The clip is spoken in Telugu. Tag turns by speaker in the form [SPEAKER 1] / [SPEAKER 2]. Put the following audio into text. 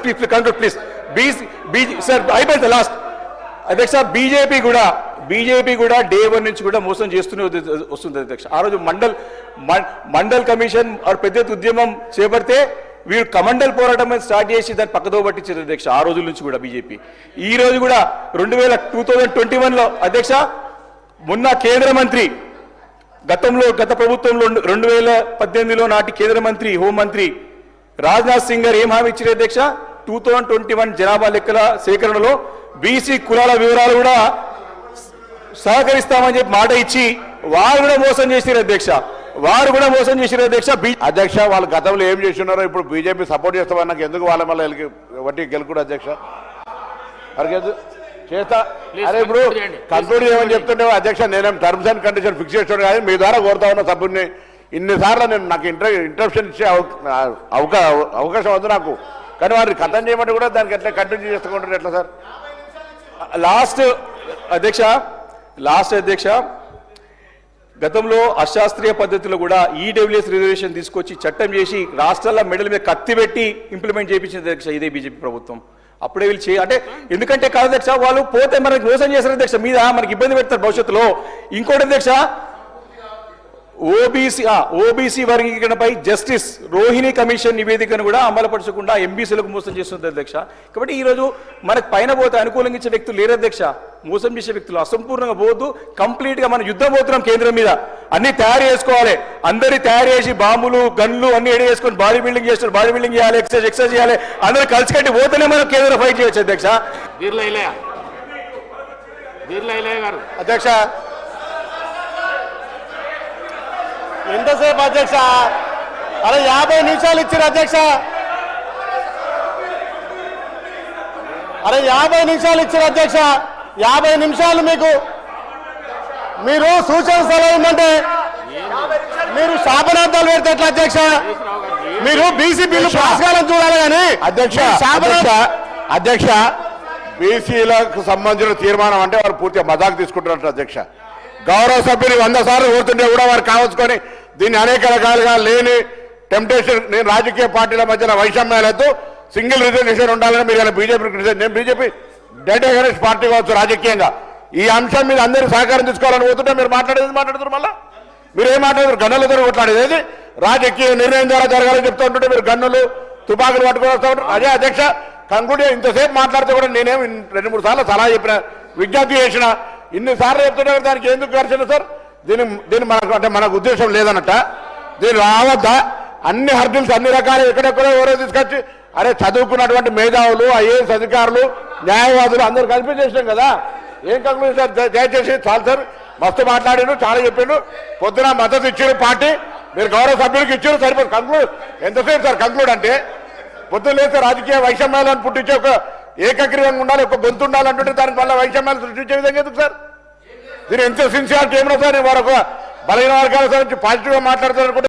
[SPEAKER 1] Please control, please. Sir, అయిపోయింది లాస్ట్ అధ్యక్ష. బీజేపీ కూడా డే 1 నుంచి కూడా మోసం చేస్తూనే వస్తుంది అధ్యక్ష. ఆ రోజు మండల్ కమిషన్ పెద్ద ఉద్యమం చేపడితే వీరు కమండల్ పోరాటం స్టార్ట్ చేసి దాన్ని పక్కదో పట్టించారు అధ్యక్ష. ఆ రోజుల నుంచి కూడా బీజేపీ ఈ రోజు కూడా 2021లో అధ్యక్ష మొన్న కేంద్ర మంత్రి గత ప్రభుత్వంలో 2018లో నాటి కేంద్ర మంత్రి హోంమంత్రి రాజ్నాథ్ సింగ్ గారు ఏం హామీ ఇచ్చారు అధ్యక్ష? 2021 జనాభా లెక్కల సేకరణలో బీసీ కులాల వివరాలు కూడా సహకరిస్తామని చెప్పి మాట ఇచ్చి వారు కూడా మోసం చేశారు అధ్యక్ష.
[SPEAKER 2] అధ్యక్ష వాళ్ళు గతంలో ఏం చేస్తున్నారో ఇప్పుడు బీజేపీ సపోర్ట్ చేస్తామని నాకు ఎందుకు వాళ్ళ మళ్ళీ వడ్డీ గెలుకుడు అధ్యక్ష చేస్తా. అరే ఇప్పుడు కంక్లూడ్ చేయమని చెప్తుంటే అధ్యక్ష నేనేం టర్మ్స్ అండ్ కండిషన్ ఫిక్స్ చేస్తున్నాను కానీ మీ ద్వారా కోరుతా ఉన్న సభ్యుడిని ఇన్నిసార్లు నేను నాకు ఇంటరప్షన్ ఇచ్చే అవకాశం వద్దు నాకు, కానీ వారిని ఖతం చేయమంటే కూడా దానికి ఎట్లా కంటిన్యూ చేసుకుంటారు ఎట్లా సార్?
[SPEAKER 1] లాస్ట్ అధ్యక్ష గతంలో అశాస్త్రీయ పద్ధతిలో కూడా ఈడబ్ల్యూఎస్ రిజర్వేషన్ తీసుకొచ్చి చట్టం చేసి రాష్ట్రాల మెడల మీద కత్తి పెట్టి ఇంప్లిమెంట్ చేయించింది అధ్యక్ష ఇదే బీజేపీ ప్రభుత్వం. అప్పుడే వీళ్ళు అంటే ఎందుకంటే కాదు అధ్యక్ష, వాళ్ళు పోతే మనకు మోసం చేశారు అధ్యక్ష, మీద మనకి ఇబ్బంది పెడతారు భవిష్యత్తులో. ఇంకోటి అధ్యక్ష ఓబీసీ వర్గీకరణపై జస్టిస్ రోహిణి కమిషన్ నివేదికను కూడా అమలుపరచకుండా ఎంబీసీలకు మోసం చేస్తుంది అధ్యక్ష. కాబట్టి ఈరోజు మనకు పైన పోతే అనుకూలంగా వ్యక్తులు లేరు అధ్యక్ష, మోసం చేసే వ్యక్తులు అసంపూర్ణంగా పోవద్దు. కంప్లీట్ గా మనం యుద్ధం పోతున్నాం కేంద్రం మీద, అన్ని తయారు చేసుకోవాలి. అందరి తయారు చేసి బాంబులు గన్లు అన్ని ఎడి చేసుకొని బాడీ బిల్డింగ్ చేస్తారు, బాడీ బిల్డింగ్ చేయాలి, ఎక్సర్సైజ్ చేయాలి, అందరూ కలిసి కట్టి పోతేనే మనం కేంద్రం ఫైట్ చేయొచ్చు అధ్యక్ష.
[SPEAKER 2] అధ్యక్ష
[SPEAKER 3] ఎంతసేపు అధ్యక్ష? అరే 50 నిమిషాలు ఇచ్చారు అధ్యక్ష. అరే 50 నిమిషాలు ఇచ్చారు అధ్యక్ష. 50 నిమిషాలు మీరు సూచన సలహా ఇవ్వమంటే మీరు శాపనార్థాలు పెడితే ఎట్లా అధ్యక్ష? మీరు బీసీ బిల్లు పాస్ కావాలని చూడాలి కానీ
[SPEAKER 2] అధ్యక్ష బీసీలకు సంబంధించిన తీర్మానం అంటే వారు పూర్తిగా మజాక్ తీసుకుంటున్నట్టు అధ్యక్ష. గౌరవ సభ్యులు 100 సార్లు కోరుతుంటే కూడా వారు కావచ్చుకొని దీన్ని అనేక రకాలుగా లేని టెంప్టేషన్, నేను రాజకీయ పార్టీల మధ్యన వైషమ్యాలతో సింగిల్ రిజర్వేషన్ ఉండాలని మీరు ఇలా నేను బీజేపీ డెడ్ అగెనిస్ట్ పార్టీ కావచ్చు రాజకీయంగా. ఈ అంశం మీద అందరూ సహకారం తీసుకోవాలని పోతుంటే మీరు మాట్లాడుతున్నారు. మళ్ళీ మీరు ఏం మాట్లాడుతారు? గన్నులతో కొట్లాడేది రాజకీయ నిర్ణయం ద్వారా జరగాలని చెప్తూ ఉంటుంటే మీరు గన్నులు తుపాకులు పట్టుకొని వస్తూ ఉంటారు. అదే అధ్యక్ష కంక్లూడ్ ఇంతసేపు మాట్లాడితే కూడా నేనేం 2-3 సార్లు సలహా చెప్పిన, విజ్ఞప్తి చేసిన, ఇన్నిసార్లు చెప్తుంటే దానికి ఎందుకు ఘర్షణ సార్? దీని మనకు అంటే మనకు ఉద్దేశం లేదన్నట్ట, దీని రావద్దా? అన్ని హర్డిల్స్ అన్ని రకాలు ఎక్కడెక్కడో ఎవరో తీసుకొచ్చి అరే చదువుకున్నటువంటి మేధావులు, ఐఏఎస్ అధికారులు, న్యాయవాదులు అందరూ కలిపి చేసినాం కదా. ఏం కంక్లూజన్ సార్? దయచేసి చాలు సార్, మస్తు మాట్లాడారు, చాలా చెప్పిండు, పొద్దున మద్దతు ఇచ్చారు పార్టీ, మీరు గౌరవ సభ్యులకు ఇచ్చారు, సరిపోదు. కంక్లూడ్ ఎంతసేపు సార్? కంక్లూడ్ అంటే పొద్దున లేస్తే రాజకీయ వైషమ్యాలను పుట్టించే ఒక ఏకగ్రీవంగా ఉండాలి, ఒక గొంతు ఉండాలంటుంటే దానికి వల్ల వైషమ్యాలు సృష్టించే విధంగా ఎందుకు సార్? దీని ఎంత సిన్సియారిటీ ఏమన్నా సార్? వారు ఒక బలహీన వర్గాల గురించి పాజిటివ్గా మాట్లాడతారు అనుకుంటే